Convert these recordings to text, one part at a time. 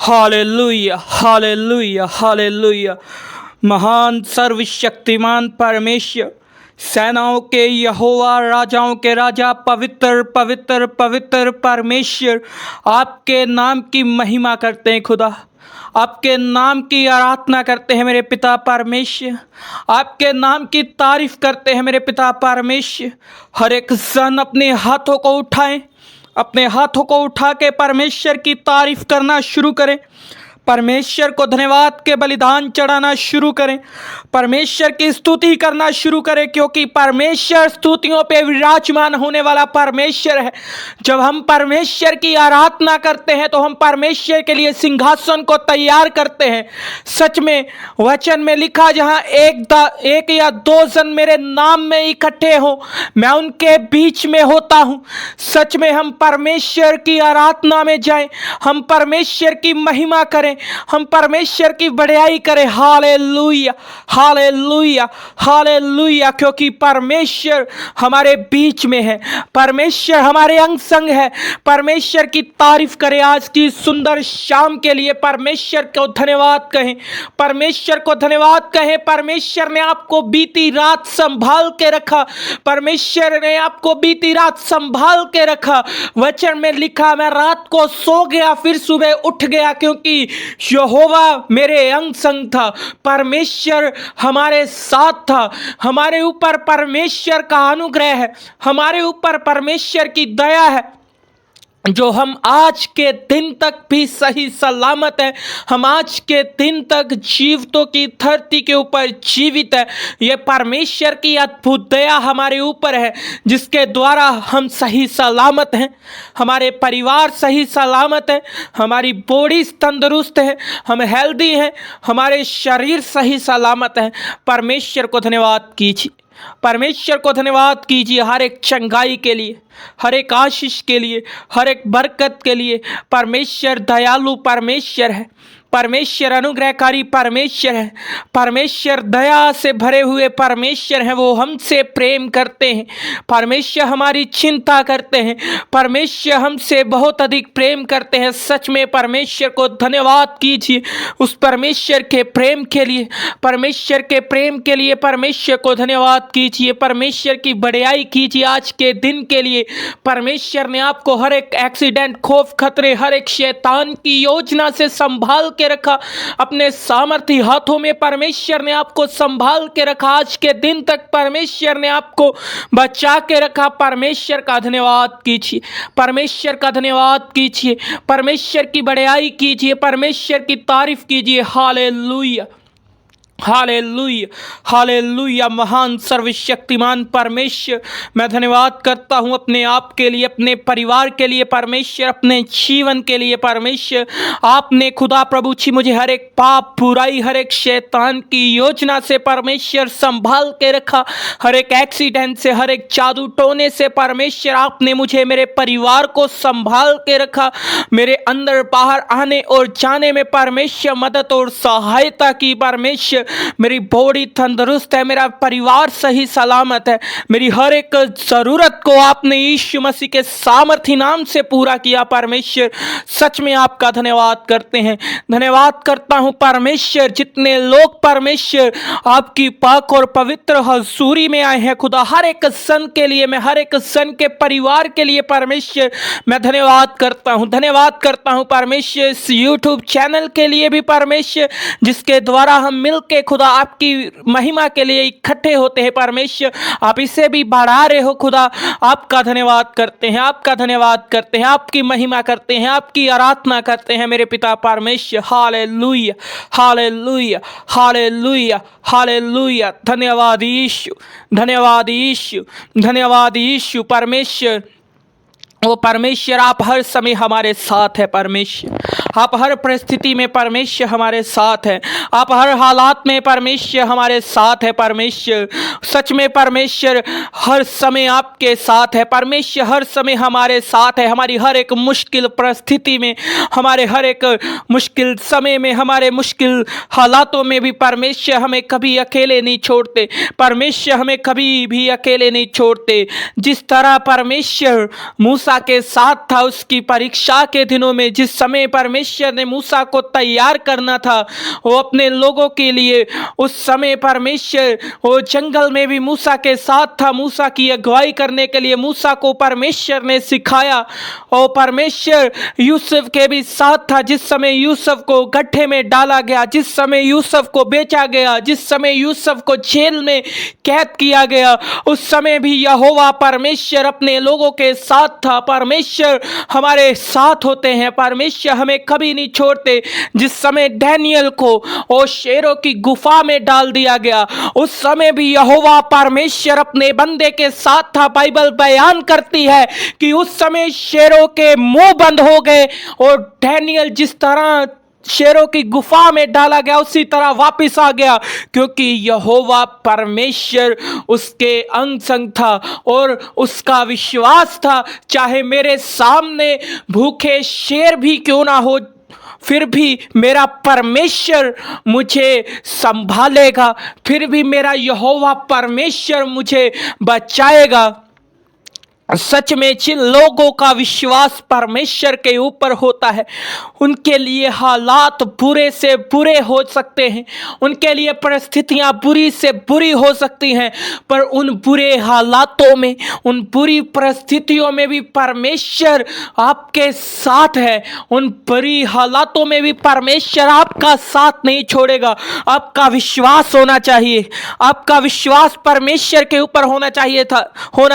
Hallelujah hallelujah hallelujah. महान सर्वशक्तिमान परमेश्वर, सेनाओं के यहोवा, राजाओं के राजा, पवित्र पवित्र पवित्र परमेश्वर, आपके नाम की महिमा करते हैं खुदा। आपके नाम की आराधना करते हैं मेरे पिता परमेश्वर। आपके नाम की तारीफ करते हैं मेरे पिता परमेश्वर। हर एक सन अपने हाथों को उठाएं, अपने हाथों को उठा के परमेश्वर की तारीफ करना शुरू करें। परमेश्वर को धन्यवाद के बलिदान चढ़ाना शुरू करें। परमेश्वर की स्तुति करना शुरू करें, क्योंकि परमेश्वर स्तुतियों पे विराजमान होने वाला परमेश्वर है। जब हम परमेश्वर की आराधना करते हैं तो हम परमेश्वर के लिए सिंहासन को तैयार करते हैं। सच में वचन में लिखा, जहाँ एक या दो जन मेरे नाम में इकट्ठे हो, मैं उनके बीच में होता हूँ। सच में हम परमेश्वर की आराधना में जाएं, हम परमेश्वर की महिमा करें, हम परमेश्वर की बढ़ाई करें। Hallelujah hallelujah hallelujah. क्योंकि परमेश्वर हमारे बीच में है, परमेश्वर हमारे अंग संग है। परमेश्वर की तारीफ करें। आज की सुंदर शाम के लिए परमेश्वर को धन्यवाद कहें, परमेश्वर को धन्यवाद कहें। परमेश्वर ने आपको बीती रात संभाल के रखा, परमेश्वर ने आपको बीती रात संभाल के रखा। वचन में लिखा, मैं रात को सो गया फिर सुबह उठ गया, क्योंकि यहोवा मेरे अंग संग था। परमेश्वर हमारे साथ था। हमारे ऊपर परमेश्वर का अनुग्रह है, हमारे ऊपर परमेश्वर की दया है, जो हम आज के दिन तक भी सही सलामत है। हम आज के दिन तक जीवितों की धरती के ऊपर जीवित है। ये परमेश्वर की अद्भुत दया हमारे ऊपर है, जिसके द्वारा हम सही सलामत हैं। हमारे परिवार सही सलामत है, हमारी बॉडी तंदुरुस्त है, हम हेल्दी हैं, हमारे शरीर सही सलामत है। परमेश्वर को धन्यवाद कीजिए, परमेश्वर को धन्यवाद कीजिए हर एक चंगाई के लिए, हर एक आशीष के लिए, हर एक बरकत के लिए। परमेश्वर दयालु परमेश्वर है, परमेश्वर अनुग्रहकारी परमेश्वर है, परमेश्वर दया से भरे हुए परमेश्वर हैं। वो हमसे प्रेम करते हैं, परमेश्वर हमारी चिंता करते हैं, परमेश्वर हमसे बहुत अधिक प्रेम करते हैं। सच में परमेश्वर को धन्यवाद कीजिए उस परमेश्वर के प्रेम के लिए, परमेश्वर के प्रेम के लिए परमेश्वर को धन्यवाद कीजिए। परमेश्वर की बढ़ाई कीजिए आज के दिन के लिए। परमेश्वर ने आपको हर एक एक्सीडेंट, खौफ, खतरे, हर एक शैतान की योजना से संभाल के रखा। अपने सामर्थी हाथों में परमेश्वर ने आपको संभाल के रखा। आज के दिन तक परमेश्वर ने आपको बचा के रखा। परमेश्वर का धन्यवाद कीजिए, परमेश्वर का धन्यवाद कीजिए, परमेश्वर की बढ़ाई कीजिए, परमेश्वर की तारीफ कीजिए। Hallelujah hallelujah hallelujah. महान सर्वशक्तिमान परमेश्वर, मैं धन्यवाद करता हूँ अपने आप के लिए, अपने परिवार के लिए परमेश्वर, अपने जीवन के लिए परमेश्वर। आपने खुदा प्रभु जी मुझे हर एक पाप, बुराई, हर एक शैतान की योजना से परमेश्वर संभाल के रखा। हर एक एक्सीडेंट से, हर एक जादू टोने से परमेश्वर आपने मुझे, मेरे परिवार को संभाल के रखा। मेरे अंदर बाहर आने और जाने में परमेश्वर मदद और सहायता की। परमेश्वर मेरी बॉडी तंदुरुस्त है, मेरा परिवार सही सलामत है। मेरी हर एक जरूरत को आपने यीशु मसीह के सामर्थी नाम से पूरा किया। परमेश्वर सच में आपका धन्यवाद करते हैं, धन्यवाद करता हूं परमेश्वर। जितने लोग परमेश्वर आपकी पाक और पवित्र हजूरी में आए हैं खुदा, हर एक सन के लिए, मैं हर एक सन के परिवार के लिए परमेश्वर मैं धन्यवाद करता हूं, धन्यवाद करता हूं परमेश्वर। इस यूट्यूब चैनल के लिए भी परमेश्वर, जिसके द्वारा हम मिलकर खुदा आपकी महिमा के लिए इकट्ठे होते हैं। परमेश्वर आप इसे भी बढ़ा रहे हो खुदा। आपका धन्यवाद करते हैं, आपका धन्यवाद करते हैं, आपकी महिमा करते हैं, आपकी आराधना करते हैं मेरे पिता परमेश्वर। Hallelujah hallelujah hallelujah hallelujah. धन्यवाद यीशु, धन्यवाद यीशु, धन्यवाद यीशु। परमेश्वर, वो परमेश्वर आप हर समय हमारे साथ है। परमेश्वर आप हर परिस्थिति में परमेश्वर हमारे साथ है। आप हर हालात में परमेश्वर हमारे साथ है। परमेश्वर सच में परमेश्वर हर समय आपके साथ है। परमेश्वर हर समय हमारे साथ है। हमारी हर एक मुश्किल परिस्थिति में, हमारे हर एक मुश्किल समय में, हमारे मुश्किल हालातों में भी परमेश्वर हमें कभी अकेले नहीं छोड़ते। परमेश्वर हमें कभी भी अकेले नहीं छोड़ते। जिस तरह परमेश्वर मूसा मूसा के साथ था उसकी परीक्षा के दिनों में। जिस समय परमेश्वर ने मूसा को तैयार करना था वो अपने लोगों के लिए, उस समय परमेश्वर वो जंगल में भी मूसा के साथ था, मूसा की अगुवाई करने के लिए मूसा को परमेश्वर ने सिखाया। और परमेश्वर यूसुफ के भी साथ था। जिस समय यूसुफ को गड्ढे में डाला गया, जिस समय यूसुफ को बेचा गया, जिस समय यूसुफ को जेल में कैद किया गया, उस समय भी यहोवा परमेश्वर अपने लोगों के साथ था। परमेश्वर हमारे साथ होते हैं, परमेश्वर हमें कभी नहीं छोड़ते। जिस समय डैनियल को वो शेरों की गुफा में डाल दिया गया, उस समय भी यहोवा परमेश्वर अपने बंदे के साथ था। बाइबल बयान करती है कि उस समय शेरों के मुंह बंद हो गए और डैनियल जिस तरह शेरों की गुफा में डाला गया उसी तरह वापस आ गया, क्योंकि यहोवा परमेश्वर उसके अंग संग था और उसका विश्वास था चाहे मेरे सामने भूखे शेर भी क्यों ना हो, फिर भी मेरा परमेश्वर मुझे संभालेगा, फिर भी मेरा यहोवा परमेश्वर मुझे बचाएगा। सच में जिन लोगों का विश्वास परमेश्वर के ऊपर होता है उनके लिए हालात बुरे से बुरे हो सकते हैं, उनके लिए परिस्थितियां बुरी से बुरी हो सकती हैं, पर उन बुरे हालातों में, उन बुरी परिस्थितियों में भी परमेश्वर आपके साथ है। उन बुरी हालातों में भी परमेश्वर आपका साथ नहीं छोड़ेगा। आपका विश्वास होना चाहिए, आपका विश्वास परमेश्वर के ऊपर होना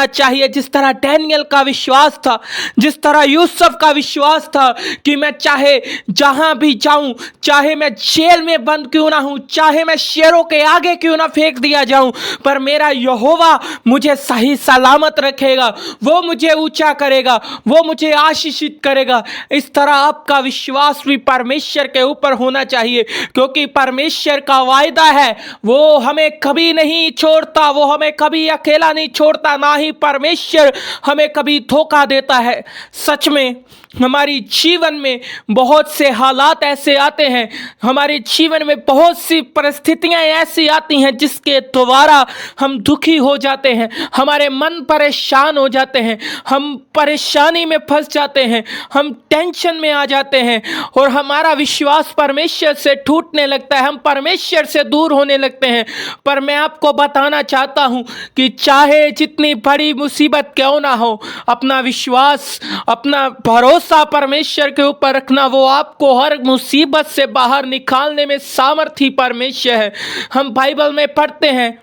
चाहिए जिस तरह डैनियल का विश्वास था, जिस तरह यूसुफ का विश्वास था कि मैं चाहे जहां भी जाऊं, चाहे मैं जेल में बंद क्यों ना हूं, चाहे मैं शेरों के आगे क्यों ना फेंक दिया जाऊं, पर मेरा यहोवा मुझे सही सलामत रखेगा, वो मुझे ऊंचा करेगा, वो मुझे आशीषित करेगा। इस तरह आपका विश्वास भी परमेश्वर के ऊपर होना चाहिए, क्योंकि परमेश्वर का वायदा है वो हमें कभी नहीं छोड़ता, वो हमें कभी अकेला नहीं छोड़ता, ना ही परमेश्वर हमें कभी धोखा देता है। सच में हमारी जीवन में बहुत से हालात ऐसे आते हैं, हमारे जीवन में बहुत सी परिस्थितियां ऐसी आती हैं जिसके द्वारा हम दुखी हो जाते हैं, हमारे मन परेशान हो जाते हैं, हम परेशानी में फंस जाते हैं, हम टेंशन में आ जाते हैं और हमारा विश्वास परमेश्वर से टूटने लगता है, हम परमेश्वर से दूर होने लगते हैं। पर मैं आपको बताना चाहता हूं कि चाहे जितनी बड़ी मुसीबत क्यों ना हो, अपना विश्वास, अपना भरोसा परमेश्वर के ऊपर रखना, वो आपको हर मुसीबत से बाहर निकालने में सामर्थी परमेश्वर है। हम बाइबल में पढ़ते हैं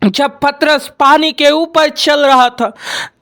जब पतरस पानी के ऊपर चल रहा था,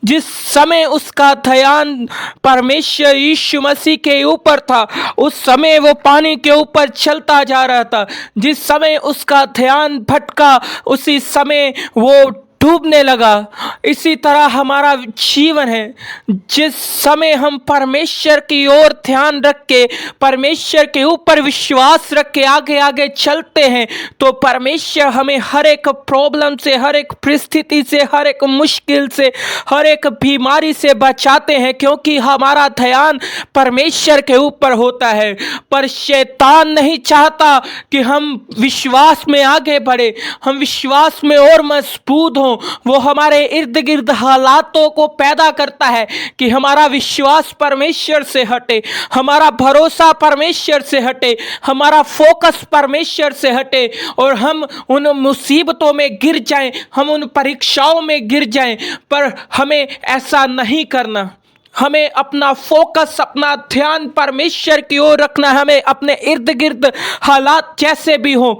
जिस समय उसका ध्यान परमेश्वर यीशु मसीह के ऊपर था, उस समय वो पानी के ऊपर चलता जा रहा था। जिस समय उसका ध्यान भटका उसी समय वो डूबने लगा। इसी तरह हमारा जीवन है, जिस समय हम परमेश्वर की ओर ध्यान रख के, परमेश्वर के ऊपर विश्वास रख के आगे आगे चलते हैं, तो परमेश्वर हमें हर एक प्रॉब्लम से, हर एक परिस्थिति से, हर एक मुश्किल से, हर एक बीमारी से बचाते हैं, क्योंकि हमारा ध्यान परमेश्वर के ऊपर होता है। पर शैतान नहीं चाहता कि हम विश्वास में आगे बढ़े, हम विश्वास में और मजबूत हों। वो हमारे इर्द गिर्द हालातों को पैदा करता है कि हमारा विश्वास परमेश्वर से हटे, हमारा भरोसा परमेश्वर से हटे, हमारा फोकस परमेश्वर से हटे और हम उन मुसीबतों में गिर जाएं, हम उन परीक्षाओं में गिर जाएं। पर हमें ऐसा नहीं करना, हमें अपना फोकस, अपना ध्यान परमेश्वर की ओर रखना। हमें अपने इर्द गिर्द हालात जैसे भी हों,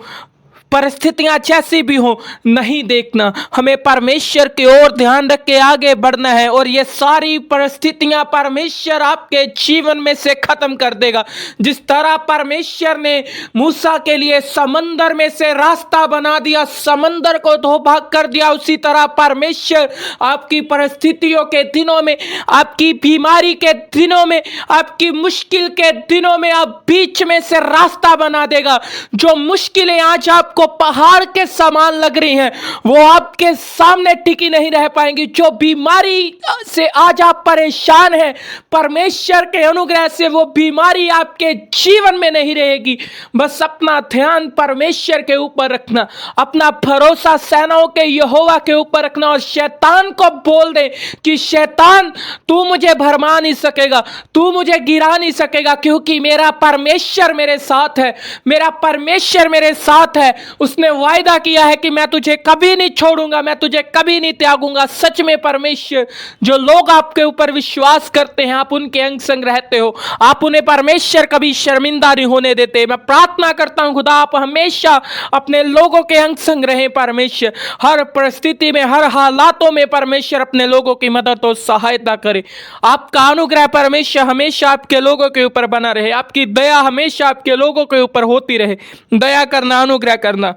परिस्थितियां जैसी भी हो, नहीं देखना, हमें परमेश्वर की ओर ध्यान रख के आगे बढ़ना है और ये सारी परिस्थितियां परमेश्वर आपके जीवन में से खत्म कर देगा। जिस तरह परमेश्वर ने मूसा के लिए समंदर में से रास्ता बना दिया, समंदर को दो भाग कर दिया, उसी तरह परमेश्वर आपकी परिस्थितियों के दिनों में, आपकी बीमारी के दिनों में, आपकी मुश्किल के दिनों में आप बीच में से रास्ता बना देगा। जो मुश्किलें आज आपको आपको पहाड़ के समान लग रही हैं, वो आपके सामने टिकी नहीं रह पाएंगी। जो बीमारी से आज आप परेशान हैं, परमेश्वर के अनुग्रह से वो बीमारी आपके जीवन में नहीं रहेगी। बस अपना ध्यान परमेश्वर के ऊपर रखना, अपना भरोसा सेनाओं के यहोवा के ऊपर रखना और शैतान को बोल दे कि शैतान तू मुझे भरमा नहीं सकेगा, तू मुझे गिरा नहीं सकेगा, क्योंकि मेरा परमेश्वर मेरे साथ है, मेरा परमेश्वर मेरे साथ है। उसने वायदा किया है कि मैं तुझे कभी नहीं छोड़ूंगा, मैं तुझे कभी नहीं त्यागूंगा। सच में परमेश्वर, जो लोग आपके ऊपर विश्वास करते हैं, आप उनके अंग संग रहते हो, आप उन्हें परमेश्वर कभी शर्मिंदा नहीं होने देते। मैं प्रार्थना करता हूं खुदा आप हमेशा अपने लोगों के अंग संग रहें। परमेश्वर हर परिस्थिति में, हर हालातों में परमेश्वर अपने लोगों की मदद और सहायता करे। आपका अनुग्रह परमेश्वर हमेशा आपके लोगों के ऊपर बना रहे, आपकी दया हमेशा आपके लोगों के ऊपर होती रहे। दया करना, अनुग्रह करना,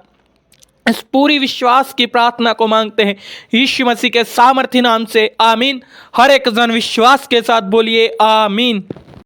इस पूरी विश्वास की प्रार्थना को मांगते हैं यीशु मसीह के सामर्थी नाम से, आमीन। हर एक जन विश्वास के साथ बोलिए आमीन।